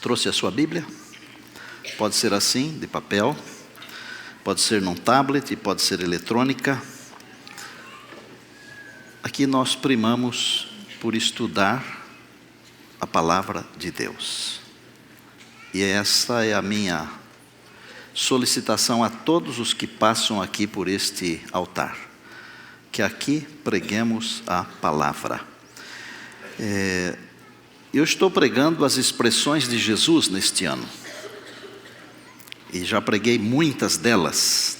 Trouxe a sua Bíblia? Pode ser assim, de papel, pode ser num tablet, pode ser eletrônica. Aqui nós primamos por estudar a palavra de Deus. E essa é a minha solicitação a todos os que passam aqui por este altar. Que aqui preguemos a palavra. Eu estou pregando as expressões de Jesus neste ano. E já preguei muitas delas.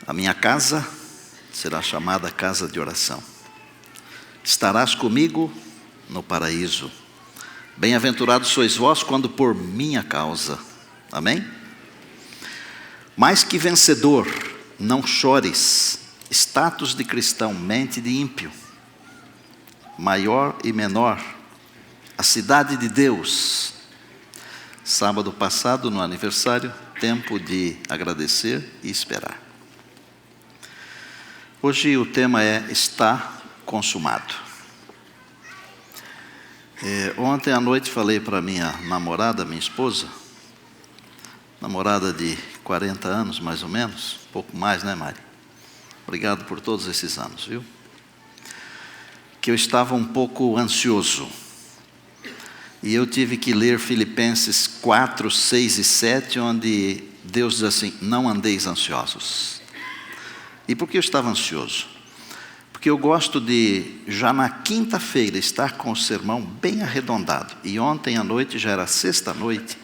A minha casa será chamada casa de oração. Estarás comigo no paraíso. Bem-aventurados sois vós quando por minha causa. Amém? Mais que vencedor, não chores. Status de cristão, mente de ímpio. Maior e menor. A cidade de Deus. Sábado passado, no aniversário, tempo de agradecer e esperar. Hoje o tema é está consumado. Ontem à noite falei para minha namorada, minha esposa, namorada de 40 anos mais ou menos, um pouco mais, né, Mari? Obrigado por todos esses anos, viu? Que eu estava um pouco ansioso. E eu tive que ler Filipenses 4, 6 e 7, onde Deus diz assim, não andeis ansiosos. E por que eu estava ansioso? Porque eu gosto de, já na quinta-feira, estar com o sermão bem arredondado. E ontem à noite, já era sexta-noite,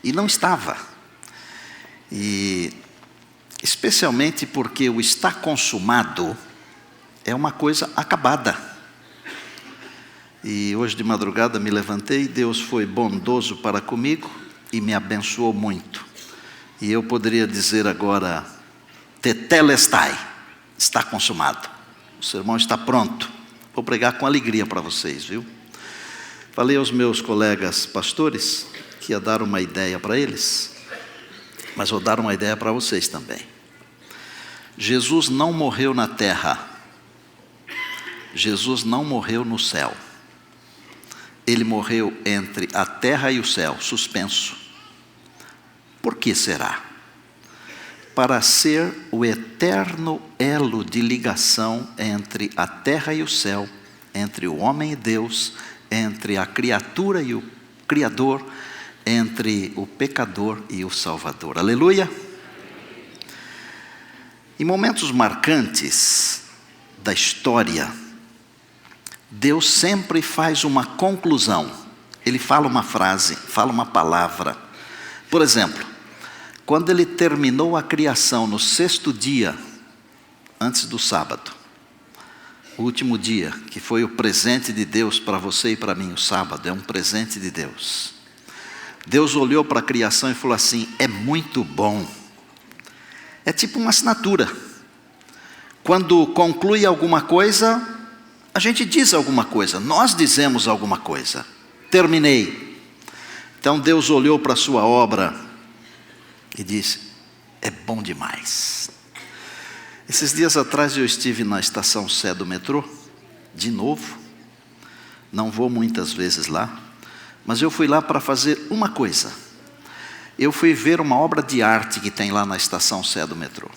e não estava. E especialmente porque o está consumado é uma coisa acabada. E hoje de madrugada me levantei, Deus foi bondoso para comigo e me abençoou muito. E eu poderia dizer agora, tetelestai, está consumado. O sermão está pronto. Vou pregar com alegria para vocês, viu? Falei aos meus colegas pastores que ia dar uma ideia para eles, mas vou dar uma ideia para vocês também. Jesus não morreu na terra. Jesus não morreu no céu. Ele morreu entre a terra e o céu, suspenso. Por que será? Para ser o eterno elo de ligação entre a terra e o céu, entre o homem e Deus, entre a criatura e o Criador, entre o pecador e o Salvador. Aleluia! Em momentos marcantes da história, Deus sempre faz uma conclusão. Ele fala uma frase, fala uma palavra. Por exemplo, quando ele terminou a criação no sexto dia, antes do sábado, o último dia, que foi o presente de Deus para você e para mim, o sábado, é um presente de Deus. Deus olhou para a criação e falou assim, é muito bom. É tipo uma assinatura. Quando conclui alguma coisa, a gente diz alguma coisa, nós dizemos alguma coisa. Terminei. Então Deus olhou para a sua obra e disse, é bom demais. Esses dias atrás eu estive na estação Sé do metrô, de novo. Não vou muitas vezes lá, mas eu fui lá para fazer uma coisa. Eu fui ver uma obra de arte que tem lá na estação Sé do metrô.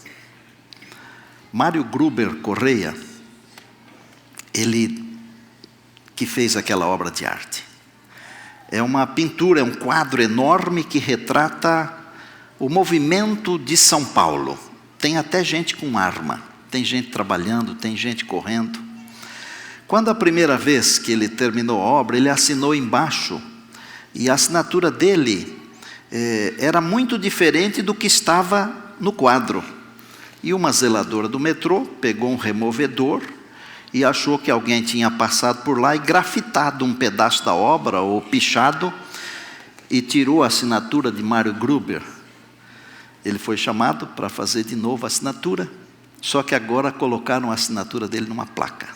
Mário Gruber Correia, ele que fez aquela obra de arte. É uma pintura, é um quadro enorme que retrata o movimento de São Paulo. Tem até gente com arma, tem gente trabalhando, tem gente correndo. Quando a primeira vez que ele terminou a obra, ele assinou embaixo, e a assinatura dele era muito diferente do que estava no quadro. E uma zeladora do metrô pegou um removedor, e achou que alguém tinha passado por lá e grafitado um pedaço da obra, ou pichado, e tirou a assinatura de Mário Gruber. Ele foi chamado para fazer de novo a assinatura, só que agora colocaram a assinatura dele numa placa,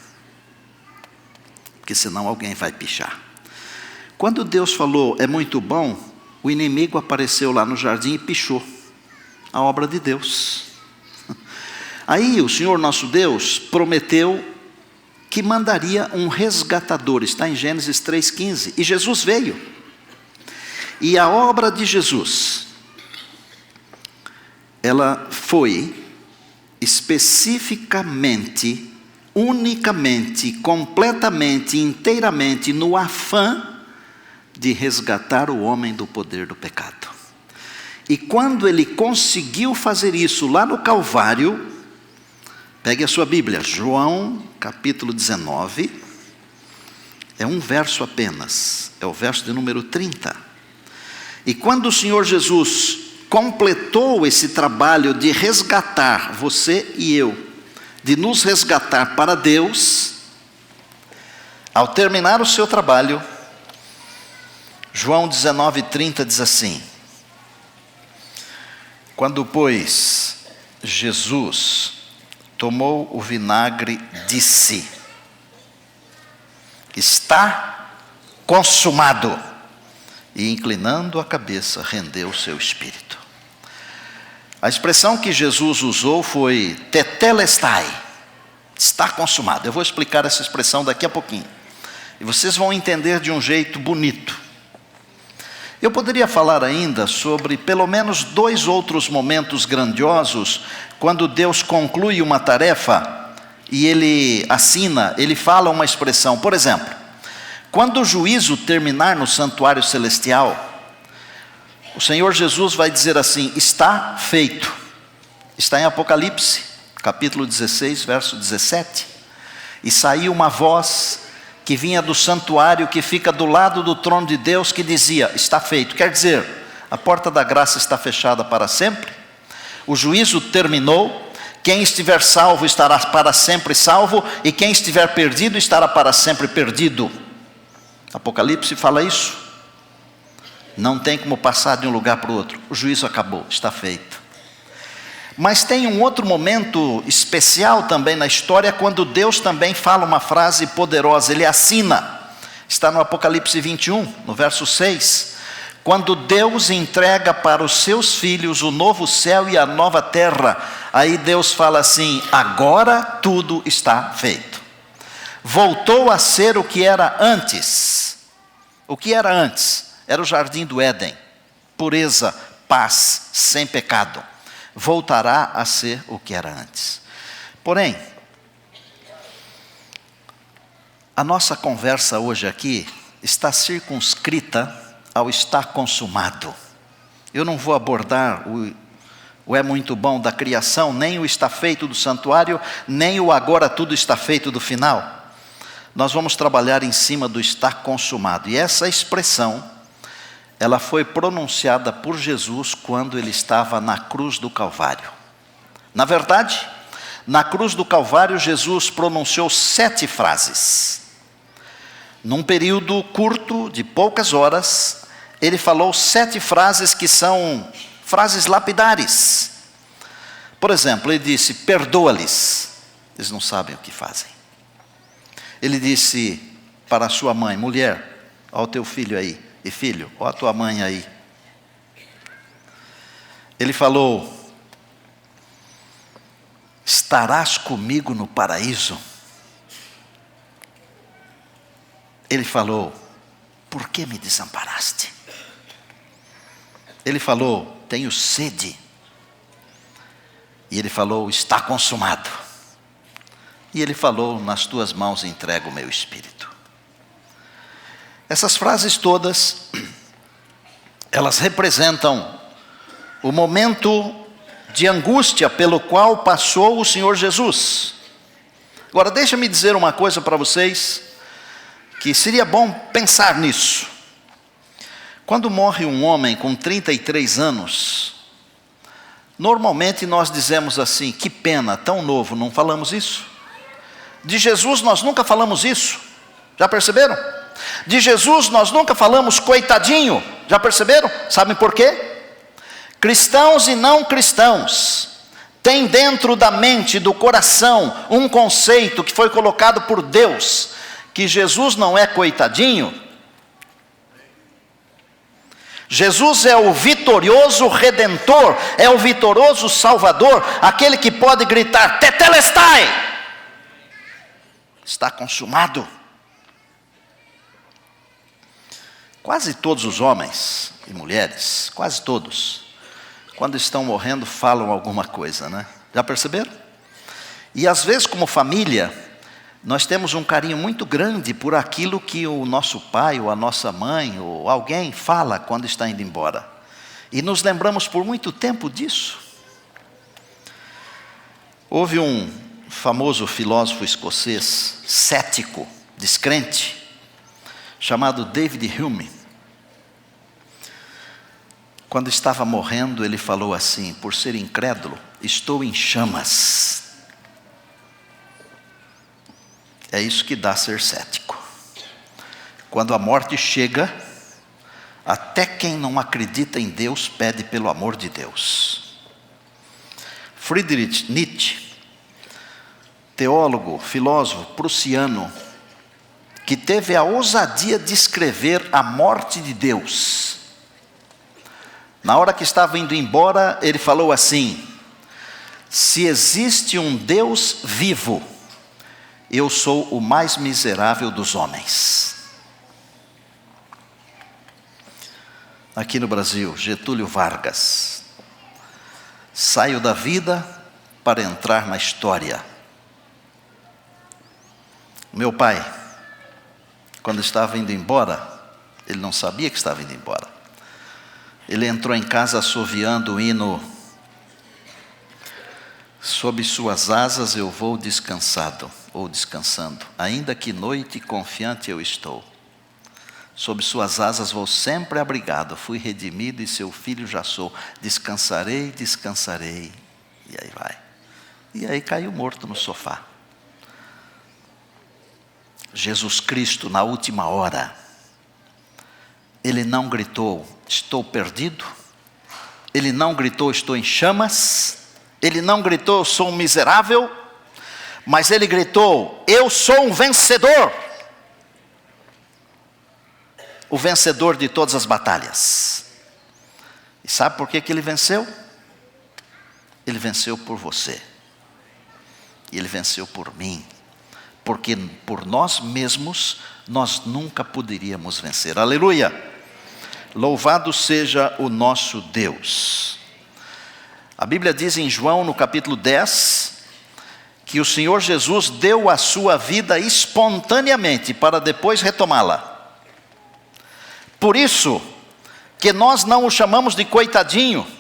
porque senão alguém vai pichar. Quando Deus falou, é muito bom, o inimigo apareceu lá no jardim e pichou a obra de Deus. Aí o Senhor nosso Deus prometeu que mandaria um resgatador, está em Gênesis 3,15, e Jesus veio. E a obra de Jesus, ela foi especificamente, unicamente, completamente, inteiramente no afã de resgatar o homem do poder do pecado. E quando ele conseguiu fazer isso lá no Calvário, pegue a sua Bíblia, João capítulo 19, é um verso apenas, é o verso de número 30. E quando o Senhor Jesus completou esse trabalho de resgatar você e eu, de nos resgatar para Deus, ao terminar o seu trabalho, João 19:30 diz assim: quando, pois, Jesus tomou o vinagre, disse: está consumado. E inclinando a cabeça, rendeu o seu espírito. A expressão que Jesus usou foi tetelestai, está consumado. Eu vou explicar essa expressão daqui a pouquinho. E vocês vão entender de um jeito bonito. Eu poderia falar ainda sobre pelo menos 2 outros momentos grandiosos, quando Deus conclui uma tarefa e Ele assina, Ele fala uma expressão. Por exemplo, quando o juízo terminar no santuário celestial, o Senhor Jesus vai dizer assim: está feito. Está em Apocalipse, capítulo 16, verso 17. E saiu uma voz que vinha do santuário que fica do lado do trono de Deus, que dizia: está feito. Quer dizer, a porta da graça está fechada para sempre, o juízo terminou, quem estiver salvo estará para sempre salvo, e quem estiver perdido estará para sempre perdido. Apocalipse fala isso. Não tem como passar de um lugar para o outro. O juízo acabou, está feito. Mas tem um outro momento especial também na história, quando Deus também fala uma frase poderosa. Ele assina. Está no Apocalipse 21, no verso 6. Quando Deus entrega para os seus filhos o novo céu e a nova terra. Aí Deus fala assim: agora tudo está feito. Voltou a ser o que era antes. O que era antes? Era o jardim do Éden. Pureza, paz, sem pecado. Voltará a ser o que era antes. Porém, a nossa conversa hoje aqui está circunscrita ao estar consumado. Eu não vou abordar o é muito bom da criação, nem o está feito do santuário, nem o agora tudo está feito do final. Nós vamos trabalhar em cima do estar consumado. E essa expressão, ela foi pronunciada por Jesus quando ele estava na cruz do Calvário. Na verdade, na cruz do Calvário, Jesus pronunciou 7 frases. Num período curto, de poucas horas, ele falou 7 frases que são frases lapidares. Por exemplo, ele disse: perdoa-lhes, eles não sabem o que fazem. Ele disse para a sua mãe: mulher, olha o teu filho aí. E filho, olha a tua mãe aí. Ele falou: estarás comigo no paraíso. Ele falou: por que me desamparaste? Ele falou: tenho sede. E ele falou: está consumado. E ele falou: nas tuas mãos entrego o meu espírito. Essas frases todas, elas representam o momento de angústia pelo qual passou o Senhor Jesus. Agora, deixa-me dizer uma coisa para vocês, que seria bom pensar nisso. Quando morre um homem com 33 anos, normalmente nós dizemos assim: que pena, tão novo, não falamos isso? De Jesus nós nunca falamos isso, já perceberam? De Jesus nós nunca falamos coitadinho, já perceberam? Sabem por quê? Cristãos e não cristãos têm dentro da mente, do coração, um conceito que foi colocado por Deus, que Jesus não é coitadinho. Jesus é o vitorioso Redentor, é o vitorioso Salvador, aquele que pode gritar: tetelestai, está consumado. Quase todos os homens e mulheres, quase todos, quando estão morrendo, falam alguma coisa, né? Já perceberam? E às vezes, como família, nós temos um carinho muito grande por aquilo que o nosso pai, ou a nossa mãe, ou alguém fala quando está indo embora. E nos lembramos por muito tempo disso. Houve um famoso filósofo escocês, cético, descrente, chamado David Hume. Quando estava morrendo, ele falou assim: por ser incrédulo, estou em chamas. É isso que dá ser cético. Quando a morte chega, até quem não acredita em Deus pede pelo amor de Deus. Friedrich Nietzsche, teólogo, filósofo prussiano, que teve a ousadia de escrever a morte de Deus. Na hora que estava indo embora, ele falou assim: se existe um Deus vivo, eu sou o mais miserável dos homens. Aqui no Brasil, Getúlio Vargas: saio da vida para entrar na história. Meu pai, quando estava indo embora, ele não sabia que estava indo embora. Ele entrou em casa assoviando o hino: sob suas asas eu vou descansado, ou descansando, ainda que noite confiante eu estou. Sob suas asas vou sempre abrigado, fui redimido e seu filho já sou. Descansarei, descansarei. E aí vai. E aí caiu morto no sofá. Jesus Cristo, na última hora, ele não gritou: estou perdido. Ele não gritou: estou em chamas. Ele não gritou: sou um miserável. Mas ele gritou: eu sou um vencedor. O vencedor de todas as batalhas. E sabe por que ele venceu? Ele venceu por você. E ele venceu por mim. Porque por nós mesmos, nós nunca poderíamos vencer. Aleluia! Louvado seja o nosso Deus. A Bíblia diz em João, no capítulo 10, que o Senhor Jesus deu a sua vida espontaneamente para depois retomá-la. Por isso que nós não o chamamos de coitadinho,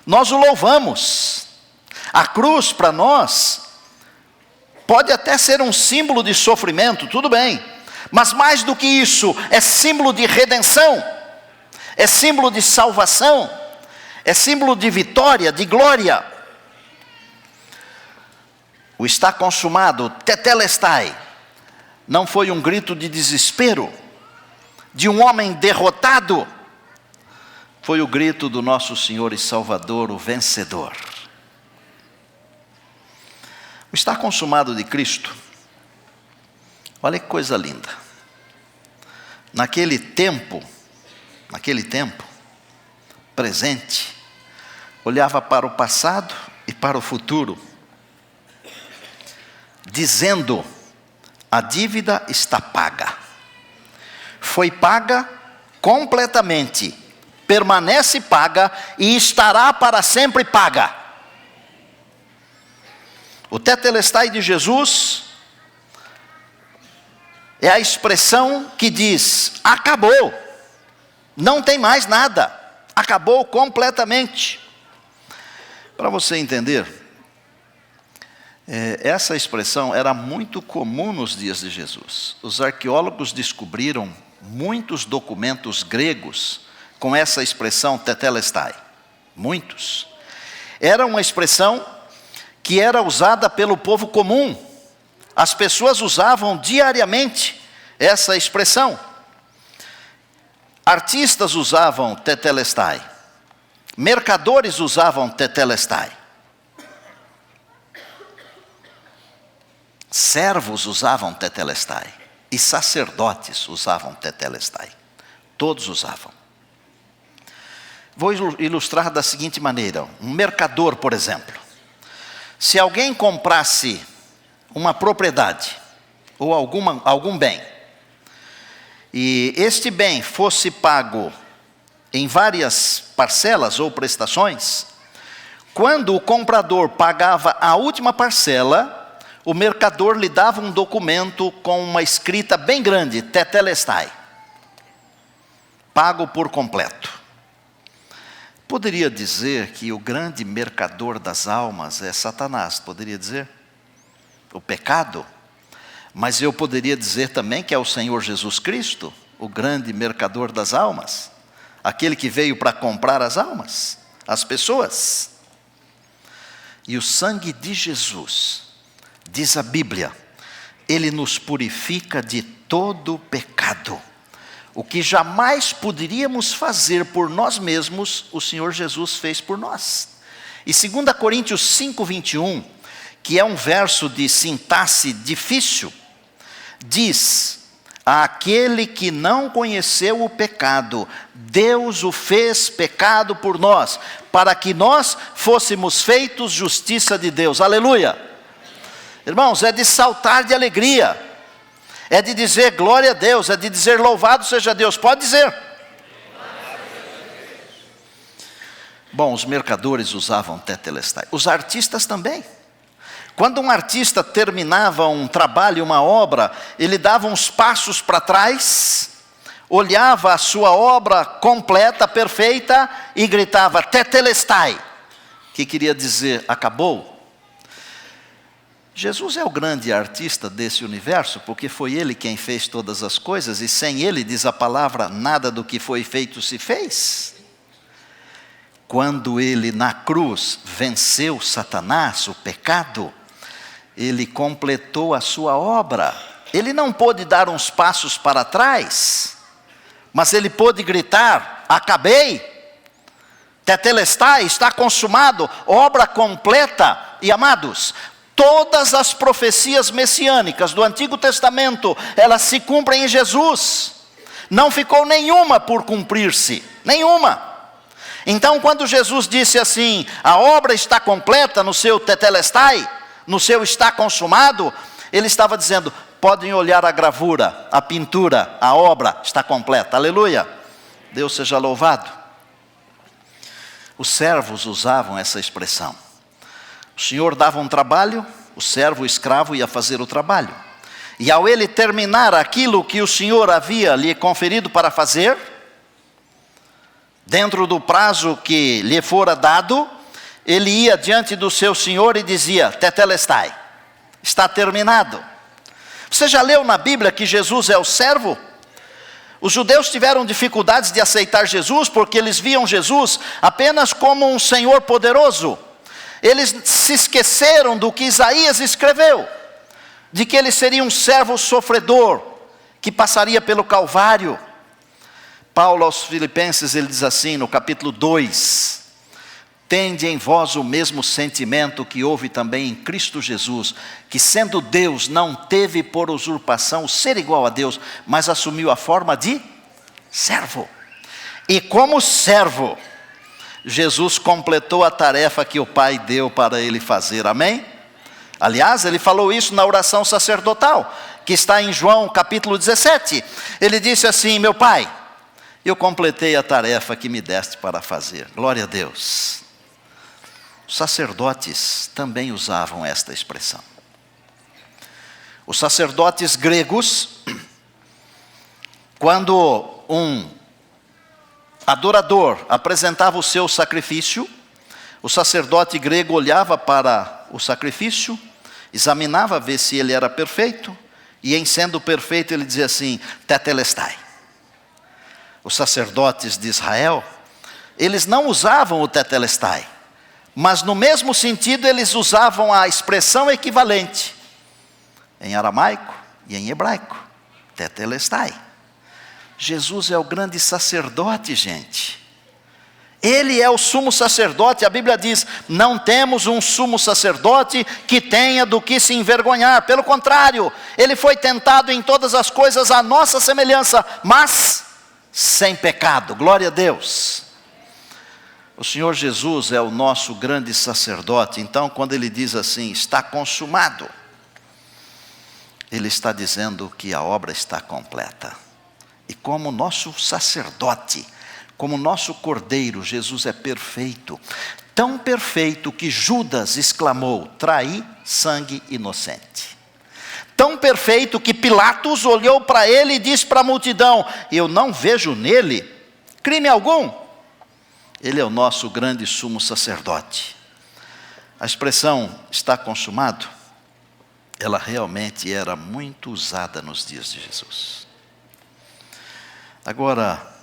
nós o louvamos. A cruz para nós pode até ser um símbolo de sofrimento, tudo bem, mas mais do que isso, é símbolo de redenção, é símbolo de salvação, é símbolo de vitória, de glória. O está consumado, tetelestai, não foi um grito de desespero de um homem derrotado, foi o grito do nosso Senhor e Salvador, o vencedor. O está consumado de Cristo, olha que coisa linda. Naquele tempo presente, olhava para o passado e para o futuro, dizendo: a dívida está paga. Foi paga completamente, permanece paga e estará para sempre paga. O tetelestai de Jesus é a expressão que diz: acabou, não tem mais nada, acabou completamente. Para você entender, essa expressão era muito comum nos dias de Jesus. Os arqueólogos descobriram muitos documentos gregos com essa expressão tetelestai. Muitos. Era uma expressão que era usada pelo povo comum. As pessoas usavam diariamente essa expressão. Artistas usavam tetelestai. Mercadores usavam tetelestai. Servos usavam tetelestai. E sacerdotes usavam tetelestai. Todos usavam. Vou ilustrar da seguinte maneira. Um mercador, por exemplo. Se alguém comprasse uma propriedade ou algum bem, e este bem fosse pago em várias parcelas ou prestações, quando o comprador pagava a última parcela, o mercador lhe dava um documento com uma escrita bem grande, tetelestai, pago por completo. Poderia dizer que o grande mercador das almas é Satanás, poderia dizer? O pecado. Mas eu poderia dizer também que é o Senhor Jesus Cristo, o grande mercador das almas, aquele que veio para comprar as almas, as pessoas. E o sangue de Jesus, diz a Bíblia, ele nos purifica de todo pecado. O que jamais poderíamos fazer por nós mesmos, o Senhor Jesus fez por nós. E 2 Coríntios 5:21, que é um verso de sintaxe difícil, diz: aquele que não conheceu o pecado, Deus o fez pecado por nós, para que nós fôssemos feitos justiça de Deus. Aleluia! Irmãos, é de saltar de alegria, é de dizer glória a Deus, é de dizer louvado seja Deus. Pode dizer. Bom, os mercadores usavam tetelestai, os artistas também. Quando um artista terminava um trabalho, uma obra, ele dava uns passos para trás, olhava a sua obra completa, perfeita, e gritava tetelestai, que queria dizer acabou. Jesus é o grande artista desse universo, porque foi Ele quem fez todas as coisas, e sem Ele, diz a palavra, nada do que foi feito se fez. Quando Ele na cruz venceu Satanás, o pecado, Ele completou a sua obra. Ele não pôde dar uns passos para trás, mas Ele pôde gritar, acabei, tetelestai, está consumado, obra completa. E amados, todas as profecias messiânicas do Antigo Testamento, elas se cumprem em Jesus. Não ficou nenhuma por cumprir-se, nenhuma. Então, quando Jesus disse assim, a obra está completa no seu tetelestai, no seu está consumado, Ele estava dizendo, podem olhar a gravura, a pintura, a obra está completa. Aleluia! Deus seja louvado. Os servos usavam essa expressão. O Senhor dava um trabalho, o servo, o escravo ia fazer o trabalho. E ao ele terminar aquilo que o Senhor havia lhe conferido para fazer, dentro do prazo que lhe fora dado, ele ia diante do seu Senhor e dizia, tetelestai, está terminado. Você já leu na Bíblia que Jesus é o servo? Os judeus tiveram dificuldades de aceitar Jesus, porque eles viam Jesus apenas como um Senhor poderoso. Eles se esqueceram do que Isaías escreveu, de que ele seria um servo sofredor, que passaria pelo Calvário. Paulo aos Filipenses, ele diz assim no capítulo 2, tende em vós o mesmo sentimento que houve também em Cristo Jesus, que sendo Deus não teve por usurpação o ser igual a Deus, mas assumiu a forma de servo. E como servo, Jesus completou a tarefa que o Pai deu para ele fazer, amém? Aliás, ele falou isso na oração sacerdotal, que está em João capítulo 17. Ele disse assim, meu Pai, eu completei a tarefa que me deste para fazer. Glória a Deus. Os sacerdotes também usavam esta expressão. Os sacerdotes gregos, quando um adorador apresentava o seu sacrifício, o sacerdote grego olhava para o sacrifício, examinava ver se ele era perfeito, e em sendo perfeito ele dizia assim, tetelestai. Os sacerdotes de Israel, eles não usavam o tetelestai, mas no mesmo sentido eles usavam a expressão equivalente, em aramaico e em hebraico, tetelestai. Jesus é o grande sacerdote, gente. Ele é o sumo sacerdote. A Bíblia diz, não temos um sumo sacerdote que tenha do que se envergonhar. Pelo contrário, ele foi tentado em todas as coisas à nossa semelhança, mas sem pecado. Glória a Deus. O Senhor Jesus é o nosso grande sacerdote. Então, quando ele diz assim, está consumado, ele está dizendo que a obra está completa. E como nosso sacerdote, como nosso cordeiro, Jesus é perfeito. Tão perfeito que Judas exclamou: traí sangue inocente. Tão perfeito que Pilatos olhou para ele e disse para a multidão: eu não vejo nele crime algum. Ele é o nosso grande sumo sacerdote. A expressão está consumado, ela realmente era muito usada nos dias de Jesus. Agora,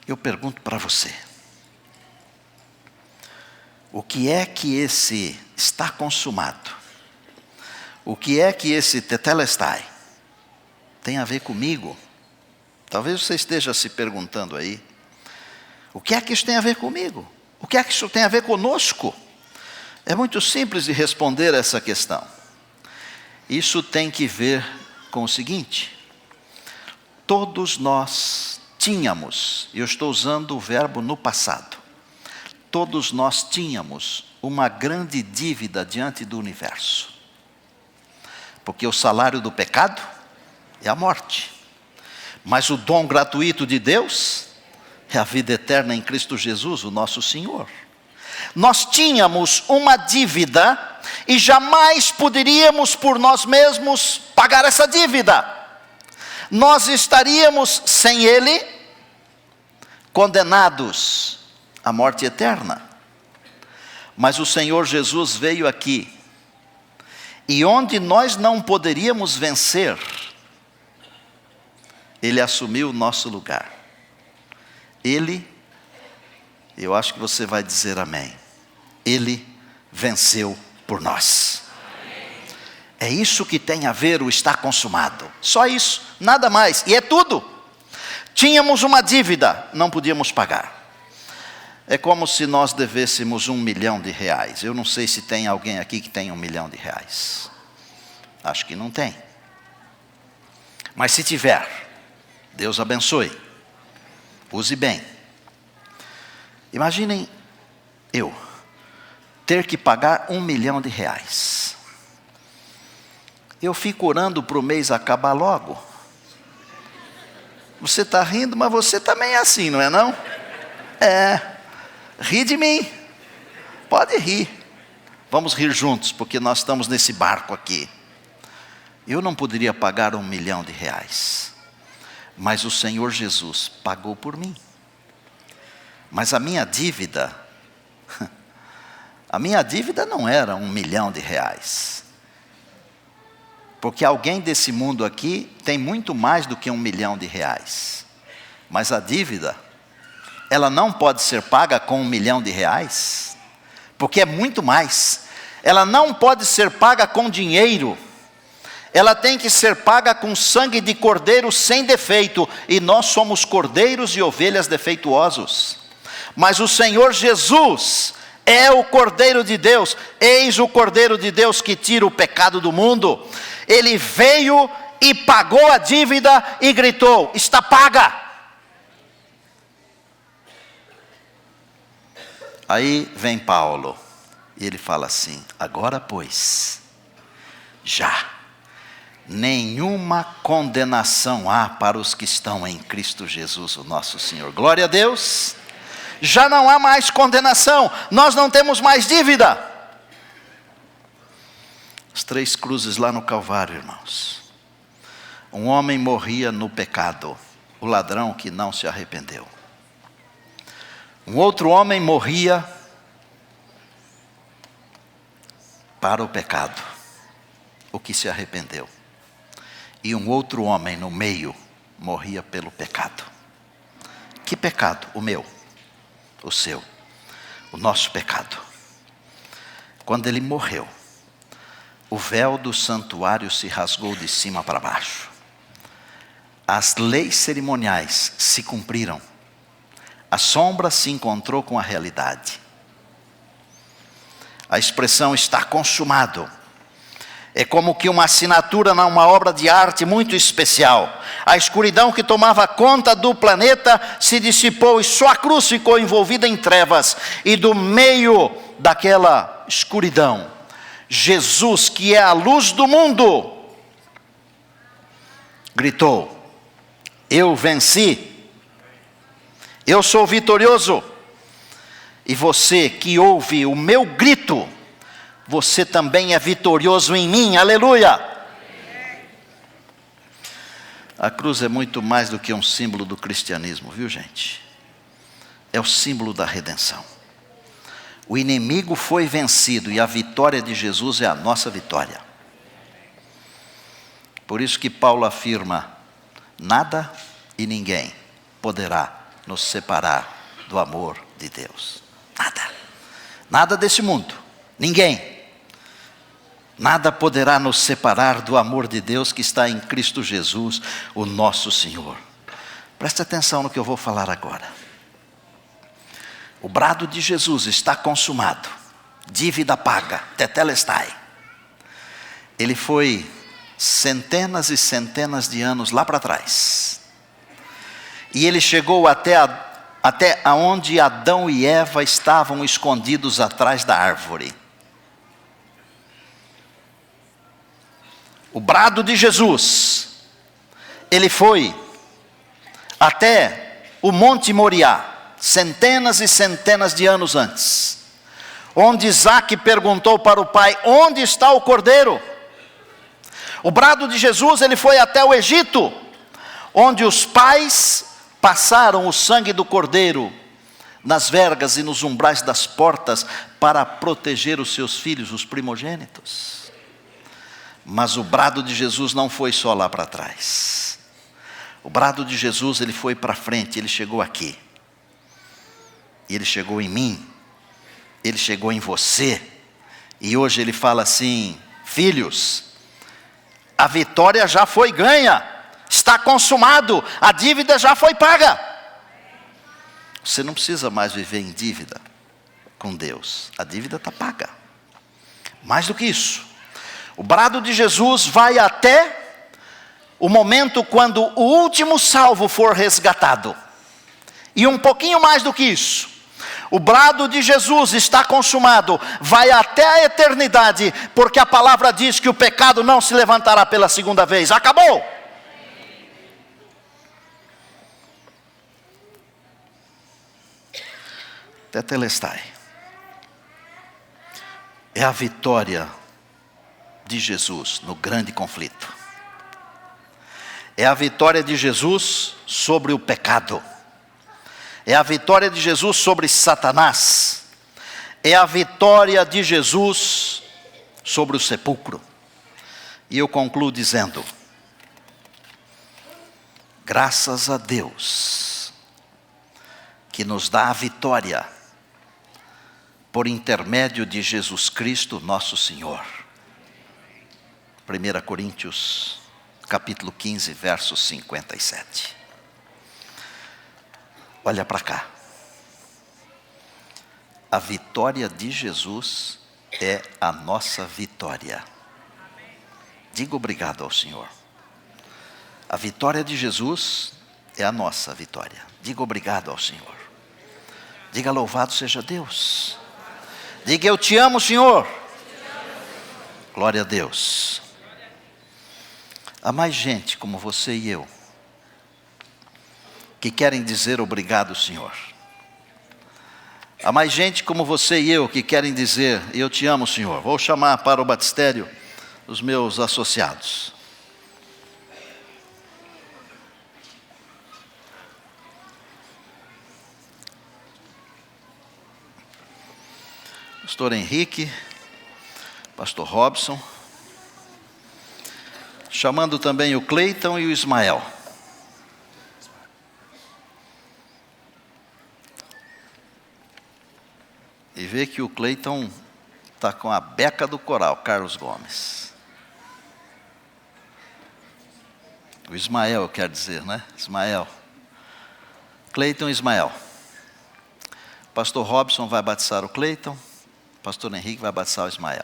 eu pergunto para você: o que é que esse está consumado, o que é que esse tetelestai tem a ver comigo? Talvez você esteja se perguntando aí: o que é que isso tem a ver comigo? O que é que isso tem a ver conosco? É muito simples de responder essa questão. Isso tem que ver com o seguinte: todos nós tínhamos, eu estou usando o verbo no passado, todos nós tínhamos uma grande dívida diante do universo. Porque o salário do pecado é a morte. Mas o dom gratuito de Deus é a vida eterna em Cristo Jesus, o nosso Senhor. Nós tínhamos uma dívida e jamais poderíamos por nós mesmos pagar essa dívida. Nós estaríamos sem Ele condenados à morte eterna. Mas o Senhor Jesus veio aqui, e onde nós não poderíamos vencer, Ele assumiu o nosso lugar. Ele, eu acho que você vai dizer amém, Ele venceu por nós. É isso que tem a ver o está consumado. Só isso, nada mais. E é tudo. Tínhamos uma dívida, não podíamos pagar. É como se nós devêssemos R$1 milhão. Eu não sei se tem alguém aqui que tem R$1 milhão. Acho que não tem. Mas se tiver, Deus abençoe. Use bem. Imaginem eu ter que pagar R$1 milhão. Eu fico orando para o mês acabar logo. Você está rindo, mas você também é assim, não é não? Ri de mim. Pode rir. Vamos rir juntos, porque nós estamos nesse barco aqui. Eu não poderia pagar R$1 milhão. Mas o Senhor Jesus pagou por mim. Mas a minha dívida não era R$1 milhão. Porque alguém desse mundo aqui tem muito mais do que R$1 milhão. Mas a dívida, ela não pode ser paga com R$1 milhão, porque é muito mais. Ela não pode ser paga com dinheiro. Ela tem que ser paga com sangue de cordeiro sem defeito. E nós somos cordeiros e ovelhas defeituosos. Mas o Senhor Jesus é o Cordeiro de Deus. Eis o Cordeiro de Deus que tira o pecado do mundo. Ele veio e pagou a dívida e gritou: está paga. Aí vem Paulo e ele fala assim: agora pois, já nenhuma condenação há para os que estão em Cristo Jesus, o nosso Senhor. Glória a Deus. Já não há mais condenação, nós não temos mais dívida. As 3 cruzes lá no Calvário, irmãos. Um homem morria no pecado, o ladrão que não se arrependeu. Um outro homem morria para o pecado, o que se arrependeu. E um outro homem no meio morria pelo pecado. Que pecado? O meu, o seu, o nosso pecado. Quando ele morreu, o véu do santuário se rasgou de cima para baixo. As leis cerimoniais se cumpriram. A sombra se encontrou com a realidade. A expressão está consumado é como que uma assinatura numa obra de arte muito especial. A escuridão que tomava conta do planeta se dissipou e só a cruz ficou envolvida em trevas. E do meio daquela escuridão, Jesus, que é a luz do mundo, gritou: Eu venci. Eu sou vitorioso. E você que ouve o meu grito, você também é vitorioso em mim. Aleluia! A cruz é muito mais do que um símbolo do cristianismo, viu, gente? É o símbolo da redenção. O inimigo foi vencido e a vitória de Jesus é a nossa vitória. Por isso que Paulo afirma: nada e ninguém poderá nos separar do amor de Deus. Nada. Nada desse mundo. Ninguém. Nada poderá nos separar do amor de Deus que está em Cristo Jesus, o nosso Senhor. Preste atenção no que eu vou falar agora. O brado de Jesus está consumado. Dívida paga. Tetelestai. Ele foi centenas e centenas de anos lá para trás. E ele chegou até onde Adão e Eva estavam escondidos atrás da árvore. O brado de Jesus, ele foi até o Monte Moriá, centenas e centenas de anos antes, onde Isaac perguntou para o pai: onde está o cordeiro? O brado de Jesus, ele foi até o Egito, onde os pais passaram o sangue do cordeiro nas vergas e nos umbrais das portas para proteger os seus filhos, os primogênitos. Mas o brado de Jesus não foi só lá para trás. O brado de Jesus, ele foi para frente, ele chegou aqui. Ele chegou em mim, ele chegou em você. E hoje ele fala assim: filhos, a vitória já foi ganha, está consumado, a dívida já foi paga. Você não precisa mais viver em dívida com Deus, a dívida está paga. Mais do que isso, o brado de Jesus vai até o momento quando o último salvo for resgatado. E um pouquinho mais do que isso, o brado de Jesus está consumado, vai até a eternidade, porque a palavra diz que o pecado não se levantará pela segunda vez. Acabou! Tetelestai. É a vitória de Jesus no grande conflito. É a vitória de Jesus sobre o pecado. É a vitória de Jesus sobre Satanás. É a vitória de Jesus sobre o sepulcro. E eu concluo dizendo: graças a Deus que nos dá a vitória por intermédio de Jesus Cristo, nosso Senhor. 1 Coríntios, capítulo 15, verso 57. Olha para cá. A vitória de Jesus é a nossa vitória. Diga obrigado ao Senhor. A vitória de Jesus é a nossa vitória. Diga obrigado ao Senhor. Diga louvado seja Deus. Diga eu te amo, Senhor. Glória a Deus. Há mais gente como você e eu que querem dizer obrigado, Senhor. Há mais gente como você e eu que querem dizer eu te amo, Senhor. Vou chamar para o batistério os meus associados. Pastor Henrique, Pastor Robson, chamando também o Cleiton e o Ismael. E vê que o Cleiton está com a beca do coral, Carlos Gomes. O Ismael, quer dizer, né? Ismael. Cleiton e Ismael. Pastor Robson vai batizar o Cleiton. Pastor Henrique vai batizar o Ismael.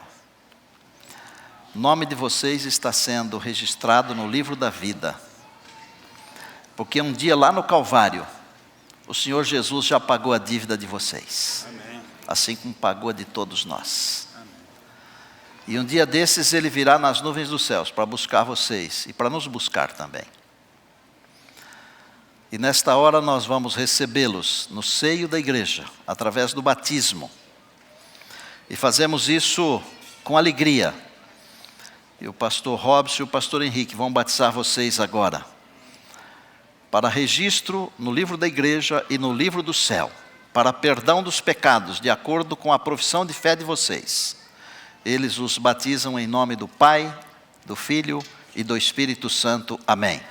O nome de vocês está sendo registrado no livro da vida. Porque um dia lá no Calvário, o Senhor Jesus já pagou a dívida de vocês. Amém. Assim como pagou a de todos nós. Amém. E um dia desses Ele virá nas nuvens dos céus para buscar vocês e para nos buscar também. E nesta hora nós vamos recebê-los no seio da igreja, através do batismo. E fazemos isso com alegria. E o pastor Robson e o pastor Henrique vão batizar vocês agora, para registro no livro da igreja e no livro do céu, para perdão dos pecados, de acordo com a profissão de fé de vocês. Eles os batizam em nome do Pai, do Filho e do Espírito Santo. Amém.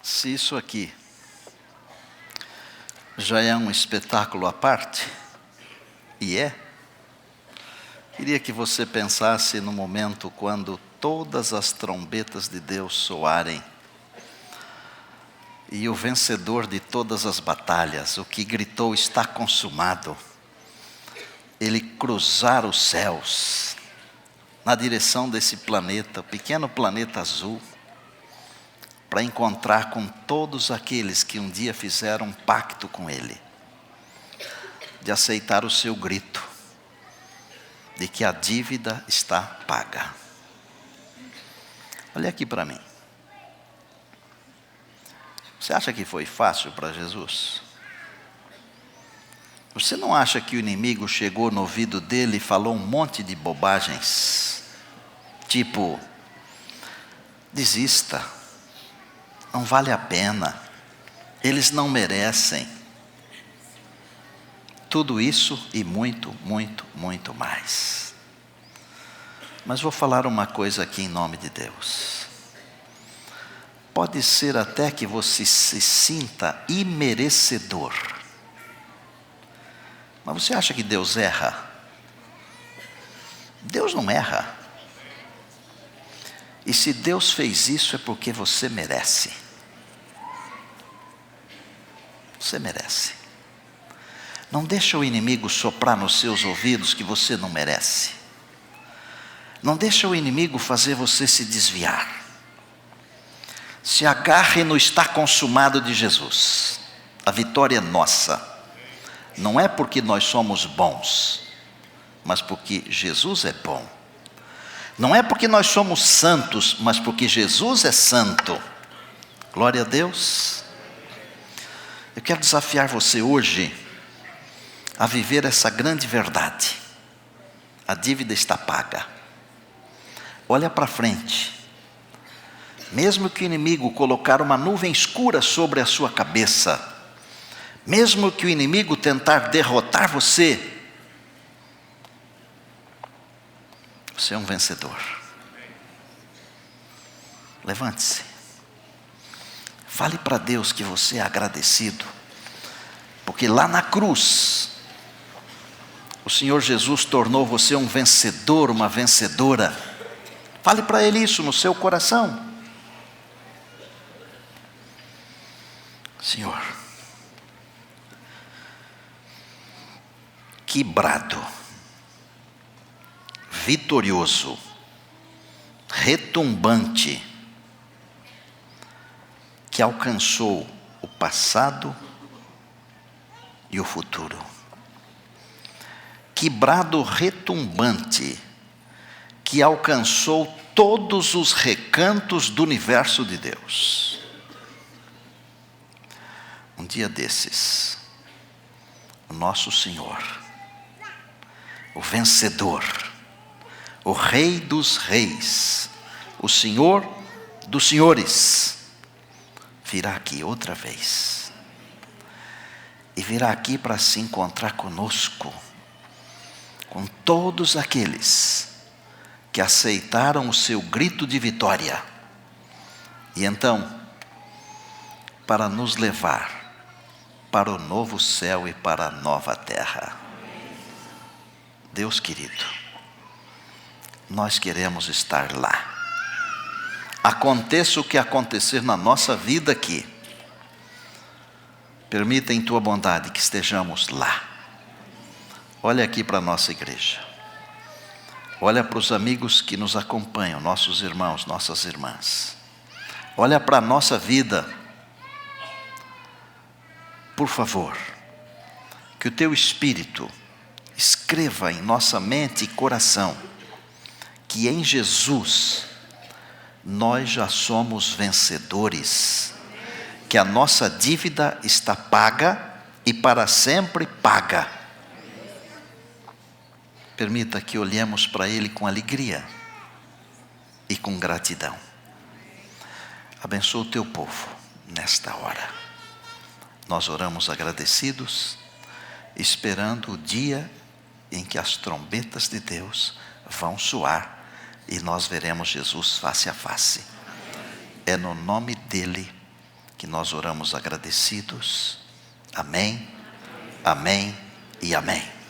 Se isso aqui já é um espetáculo à parte, e queria que você pensasse no momento quando todas as trombetas de Deus soarem, e o vencedor de todas as batalhas, o que gritou está consumado, ele cruzar os céus, na direção desse planeta, o pequeno planeta azul, para encontrar com todos aqueles que um dia fizeram um pacto com Ele, de aceitar o seu grito, de que a dívida está paga. Olha aqui para mim. Você acha que foi fácil para Jesus? Você não acha que o inimigo chegou no ouvido dele e falou um monte de bobagens? Tipo, desista. Não vale a pena, eles não merecem. Tudo isso e muito, muito, muito mais. Mas vou falar uma coisa aqui em nome de Deus. Pode ser até que você se sinta imerecedor. Mas você acha que Deus erra? Deus não erra. E se Deus fez isso é porque você merece. Você merece. Não deixa o inimigo soprar nos seus ouvidos que você não merece. Não deixa o inimigo fazer você se desviar. Se agarre no está consumado de Jesus. A vitória é nossa. Não é porque nós somos bons, mas porque Jesus é bom. Não é porque nós somos santos, mas porque Jesus é santo. Glória a Deus. Eu quero desafiar você hoje a viver essa grande verdade. A dívida está paga. Olha para frente. Mesmo que o inimigo colocar uma nuvem escura sobre a sua cabeça, mesmo que o inimigo tentar derrotar você, você é um vencedor. Levante-se. Fale para Deus que você é agradecido, porque lá na cruz, o Senhor Jesus tornou você um vencedor, uma vencedora. Fale para Ele isso no seu coração. Senhor, que brado, vitorioso, retumbante, que alcançou o passado e o futuro. Que brado retumbante, que alcançou todos os recantos do universo de Deus. Um dia desses, o nosso Senhor, o vencedor, o Rei dos Reis, o Senhor dos Senhores, virá aqui outra vez. E virá aqui para se encontrar conosco, com todos aqueles que aceitaram o seu grito de vitória. E então, para nos levar para o novo céu e para a nova terra. Deus querido, nós queremos estar lá. Aconteça o que acontecer na nossa vida aqui, permita em tua bondade que estejamos lá. Olha aqui para a nossa igreja. Olha para os amigos que nos acompanham, nossos irmãos, nossas irmãs. Olha para a nossa vida. Por favor, que o teu Espírito escreva em nossa mente e coração que em Jesus nós já somos vencedores, que a nossa dívida está paga e para sempre paga. Permita que olhemos para Ele com alegria e com gratidão. Abençoa o teu povo nesta hora. Nós oramos agradecidos, esperando o dia em que as trombetas de Deus vão soar e nós veremos Jesus face a face. É no nome dEle que nós oramos agradecidos. Amém, amém e amém.